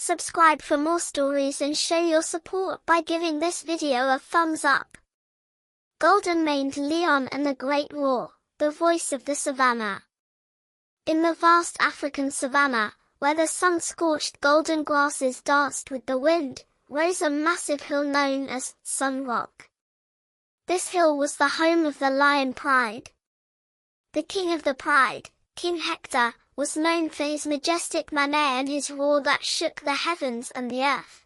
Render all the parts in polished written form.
Subscribe for more stories and show your support by giving this video a thumbs up. Golden-maned Leon and the Great Roar, the voice of the Savanna. In the vast African savanna, where the sun-scorched golden grasses danced with the wind, rose a massive hill known as Sun Rock. This hill was the home of the lion Pride. The king of the Pride, King Hector, was known for his majestic manner and his roar that shook the heavens and the earth.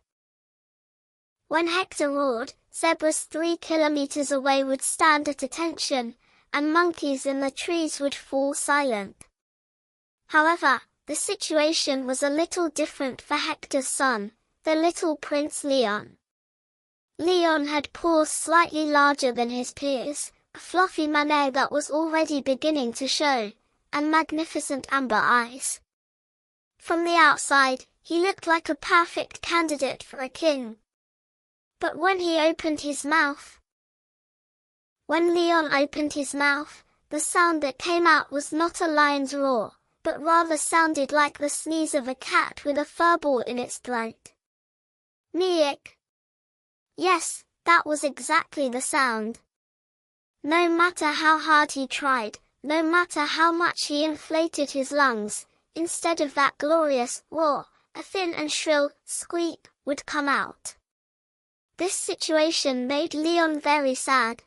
When Hector roared, zebras 3 kilometers away would stand at attention, and monkeys in the trees would fall silent. However, the situation was a little different for Hector's son, the little Prince Leon. Leon had paws slightly larger than his peers, a fluffy mane that was already beginning to show, and magnificent amber eyes. From the outside, he looked like a perfect candidate for a king. But when he opened his mouth... When Leon opened his mouth, the sound that came out was not a lion's roar, but rather sounded like the sneeze of a cat with a furball in its throat. Meek. Yes, that was exactly the sound. No matter how hard he tried, no matter how much he inflated his lungs, instead of that glorious roar, a thin and shrill squeak would come out. This situation made Leon very sad.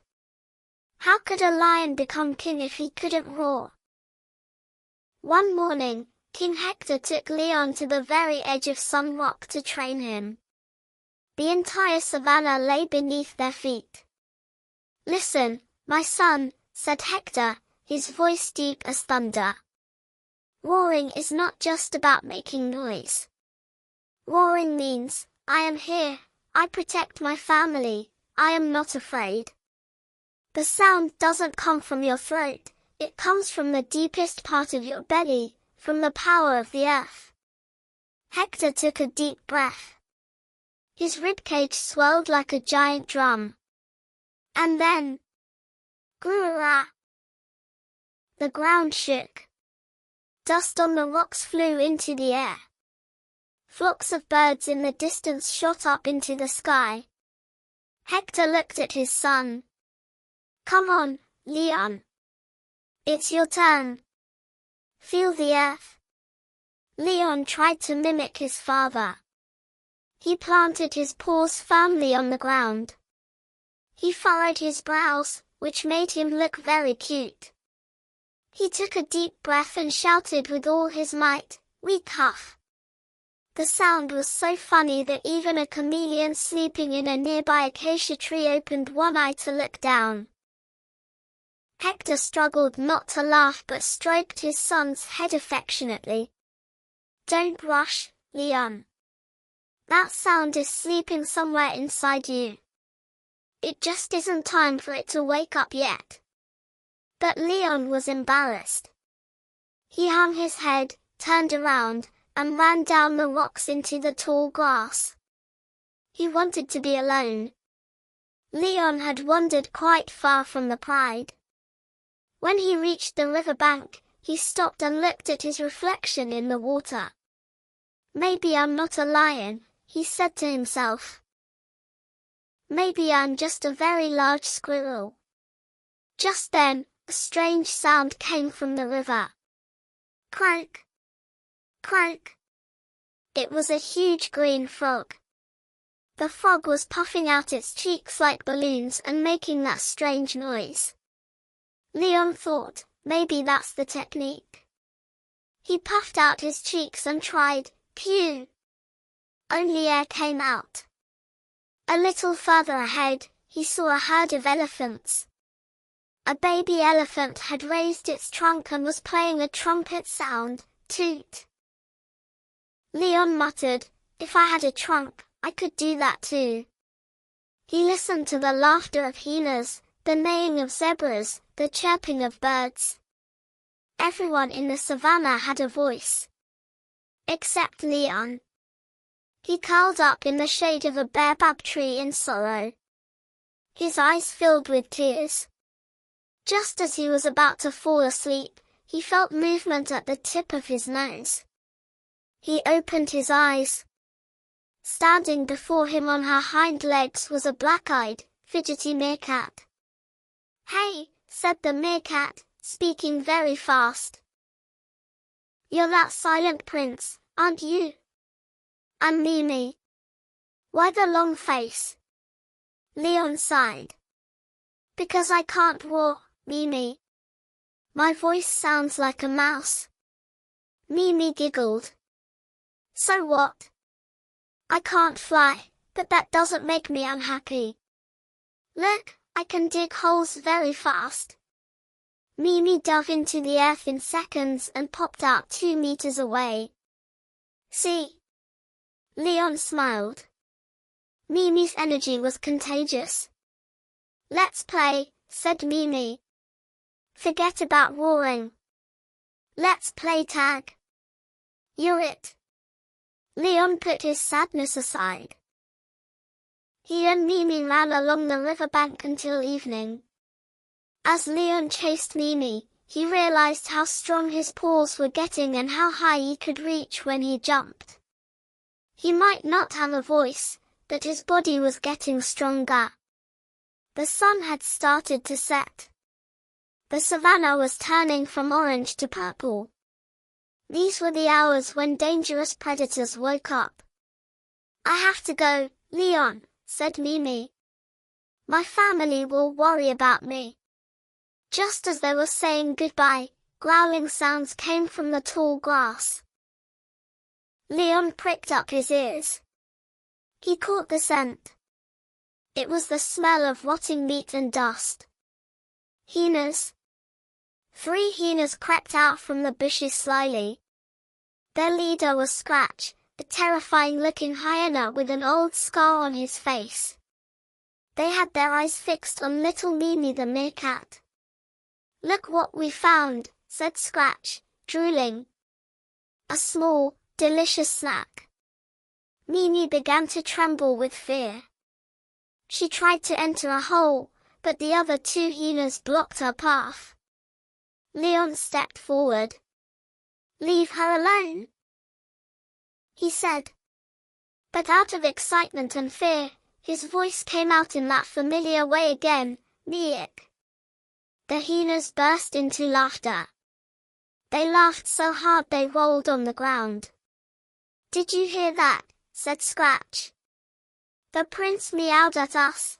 How could a lion become king if he couldn't roar? One morning, King Hector took Leon to the very edge of Sun Rock to train him. The entire savanna lay beneath their feet. "Listen, my son," said Hector, his voice deep as thunder. "Roaring is not just about making noise. Roaring means, I am here, I protect my family, I am not afraid. The sound doesn't come from your throat, it comes from the deepest part of your belly, from the power of the earth." Hector took a deep breath. His ribcage swelled like a giant drum. And then... Grrrrah! The ground shook. Dust on the rocks flew into the air. Flocks of birds in the distance shot up into the sky. Hector looked at his son. "Come on, Leon. It's your turn. Feel the earth." Leon tried to mimic his father. He planted his paws firmly on the ground. He furrowed his brows, which made him look very cute. He took a deep breath and shouted with all his might, "We cuff." The sound was so funny that even a chameleon sleeping in a nearby acacia tree opened one eye to look down. Hector struggled not to laugh but stroked his son's head affectionately. "Don't rush, Leon. That sound is sleeping somewhere inside you. It just isn't time for it to wake up yet." But Leon was embarrassed. He hung his head, turned around, and ran down the rocks into the tall grass. He wanted to be alone. Leon had wandered quite far from the Pride. When he reached the riverbank, he stopped and looked at his reflection in the water. "Maybe I'm not a lion," he said to himself. "Maybe I'm just a very large squirrel." Just then, a strange sound came from the river. Croak! Croak! It was a huge green frog. The frog was puffing out its cheeks like balloons and making that strange noise. Leon thought, maybe that's the technique. He puffed out his cheeks and tried, "Pew!" Only air came out. A little further ahead, he saw a herd of elephants. A baby elephant had raised its trunk and was playing a trumpet sound, toot. Leon muttered, "If I had a trunk, I could do that too." He listened to the laughter of hyenas, the neighing of zebras, the chirping of birds. Everyone in the savanna had a voice. Except Leon. He curled up in the shade of a baobab tree in sorrow. His eyes filled with tears. Just as he was about to fall asleep, he felt movement at the tip of his nose. He opened his eyes. Standing before him on her hind legs was a black-eyed, fidgety meerkat. "Hey," said the meerkat, speaking very fast. "You're that silent prince, aren't you?" "I'm Mimi." "Why the long face?" Leon sighed. "Because I can't roar, Mimi. My voice sounds like a mouse." Mimi giggled. "So what? I can't fly, but that doesn't make me unhappy. Look, I can dig holes very fast." Mimi dove into the earth in seconds and popped out 2 meters away. "See?" Leon smiled. Mimi's energy was contagious. "Let's play," said Mimi. "Forget about roaring. Let's play tag." "You're it." Leon put his sadness aside. He and Mimi ran along the riverbank until evening. As Leon chased Mimi, he realized how strong his paws were getting and how high he could reach when he jumped. He might not have a voice, but his body was getting stronger. The sun had started to set. The savanna was turning from orange to purple. These were the hours when dangerous predators woke up. "I have to go, Leon," said Mimi. "My family will worry about me." Just as they were saying goodbye, growling sounds came from the tall grass. Leon pricked up his ears. He caught the scent. It was the smell of rotting meat and dust. Hyenas. 3 hyenas crept out from the bushes slyly. Their leader was Scratch, a terrifying-looking hyena with an old scar on his face. They had their eyes fixed on little Mimi the meerkat. "Look what we found," said Scratch, drooling. "A small, delicious snack." Mimi began to tremble with fear. She tried to enter a hole, but the other 2 hyenas blocked her path. Leon stepped forward. "Leave her alone," he said. But out of excitement and fear, his voice came out in that familiar way again, "Meek." The hyenas burst into laughter. They laughed so hard they rolled on the ground. "Did you hear that?" said Scratch. "The prince meowed at us.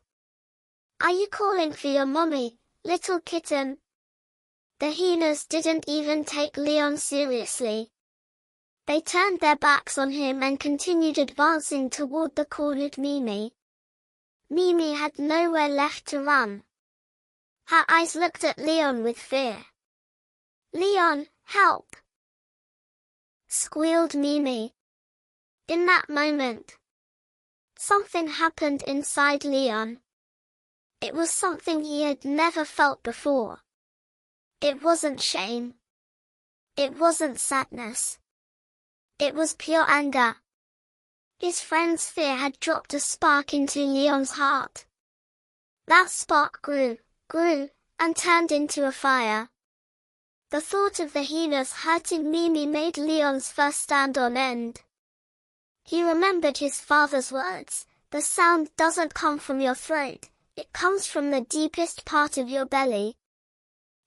Are you calling for your mommy, little kitten?" The hyenas didn't even take Leon seriously. They turned their backs on him and continued advancing toward the cornered Mimi. Mimi had nowhere left to run. Her eyes looked at Leon with fear. "Leon, help!" squealed Mimi. In that moment, something happened inside Leon. It was something he had never felt before. It wasn't shame. It wasn't sadness. It was pure anger. His friend's fear had dropped a spark into Leon's heart. That spark grew, and turned into a fire. The thought of the hyenas hurting Mimi made Leon's fur stand on end. He remembered his father's words, "The sound doesn't come from your throat, it comes from the deepest part of your belly."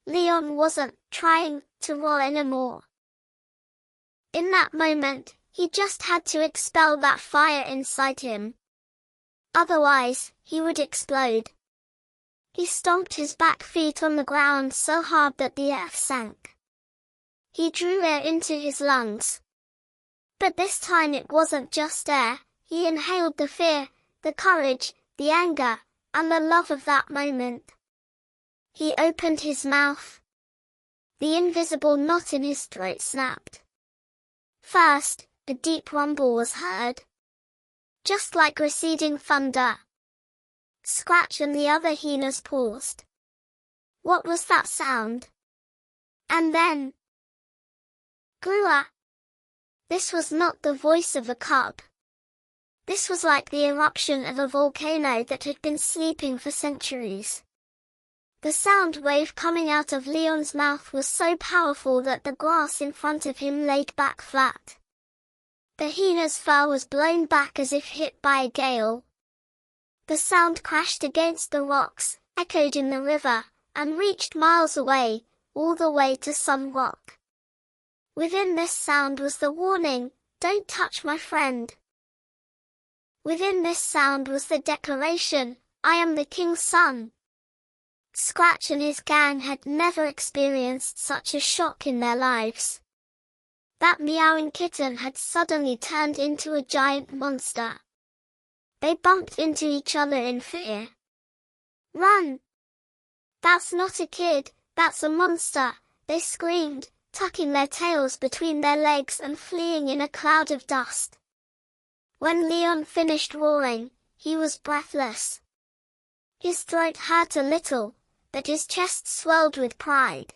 Leon wasn't trying to roar anymore. In that moment, he just had to expel that fire inside him. Otherwise, he would explode. He stomped his back feet on the ground so hard that the earth sank. He drew air into his lungs. But this time it wasn't just air, he inhaled the fear, the courage, the anger, and the love of that moment. He opened his mouth. The invisible knot in his throat snapped. First, a deep rumble was heard. Just like receding thunder. Scratch and the other hyenas paused. What was that sound? And then, Grua! This was not the voice of a cub. This was like the eruption of a volcano that had been sleeping for centuries. The sound wave coming out of Leon's mouth was so powerful that the grass in front of him laid back flat. The hyena's fur was blown back as if hit by a gale. The sound crashed against the rocks, echoed in the river, and reached miles away, all the way to some rock. Within this sound was the warning, "Don't touch my friend." Within this sound was the declaration, "I am the king's son." Scratch and his gang had never experienced such a shock in their lives. That meowing kitten had suddenly turned into a giant monster. They bumped into each other in fear. "Run! That's not a kid, that's a monster," they screamed, tucking their tails between their legs and fleeing in a cloud of dust. When Leon finished roaring, he was breathless. His throat hurt a little, but his chest swelled with pride.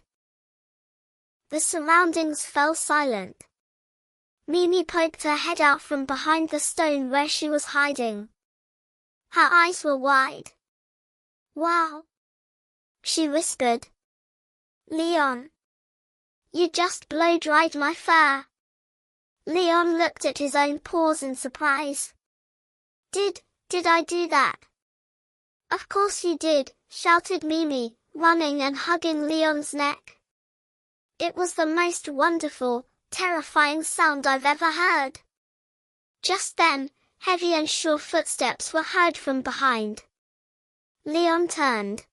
The surroundings fell silent. Mimi poked her head out from behind the stone where she was hiding. Her eyes were wide. "Wow!" she whispered. "Leon, you just blow-dried my fur." Leon looked at his own paws in surprise. Did I do that?" "Of course you did," shouted Mimi, running and hugging Leon's neck. "It was the most wonderful, terrifying sound I've ever heard." Just then, heavy and sure footsteps were heard from behind. Leon turned.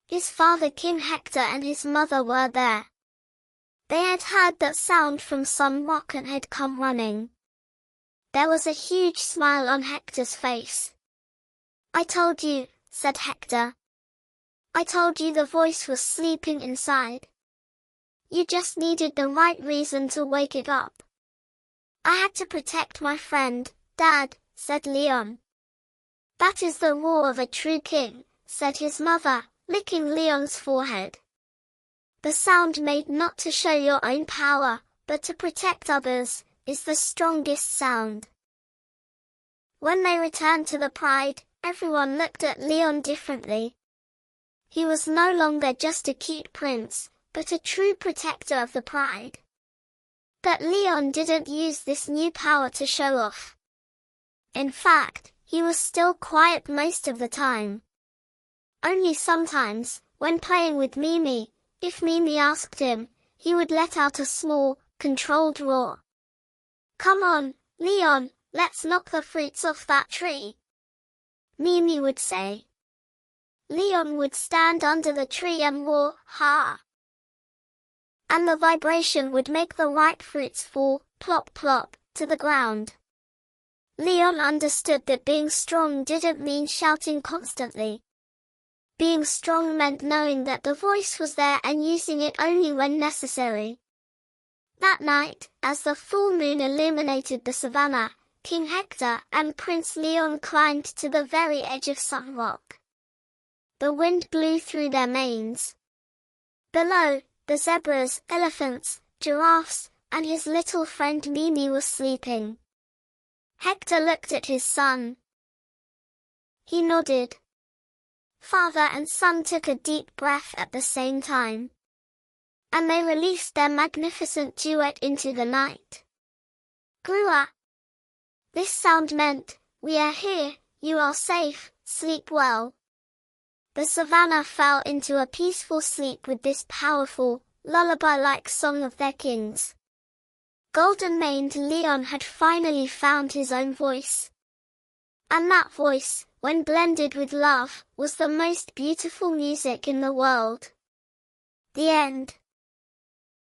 His father King Hector and his mother were there. They had heard that sound from some rock and had come running. There was a huge smile on Hector's face. "I told you," said Hector. "I told you the voice was sleeping inside. You just needed the right reason to wake it up." "I had to protect my friend, Dad," said Leon. "That is the roar of a true king," said his mother, licking Leon's forehead. "The sound made not to show your own power, but to protect others, is the strongest sound." When they returned to the Pride, everyone looked at Leon differently. He was no longer just a cute prince, but a true protector of the Pride. But Leon didn't use this new power to show off. In fact, he was still quiet most of the time. Only sometimes, when playing with Mimi, if Mimi asked him, he would let out a small, controlled roar. "Come on, Leon, let's knock the fruits off that tree," Mimi would say. Leon would stand under the tree and roar, "Ha!" And the vibration would make the ripe fruits fall, plop plop, to the ground. Leon understood that being strong didn't mean shouting constantly. Being strong meant knowing that the voice was there and using it only when necessary. That night, as the full moon illuminated the savannah, King Hector and Prince Leon climbed to the very edge of some rock. The wind blew through their manes. Below, the zebras, elephants, giraffes, and his little friend Mimi were sleeping. Hector looked at his son. He nodded. Father and son took a deep breath at the same time. And they released their magnificent duet into the night. Grua. This sound meant, "We are here, you are safe, sleep well." The savannah fell into a peaceful sleep with this powerful, lullaby-like song of their kings. Golden-maned Leon had finally found his own voice. And that voice, when blended with love, was the most beautiful music in the world. The end.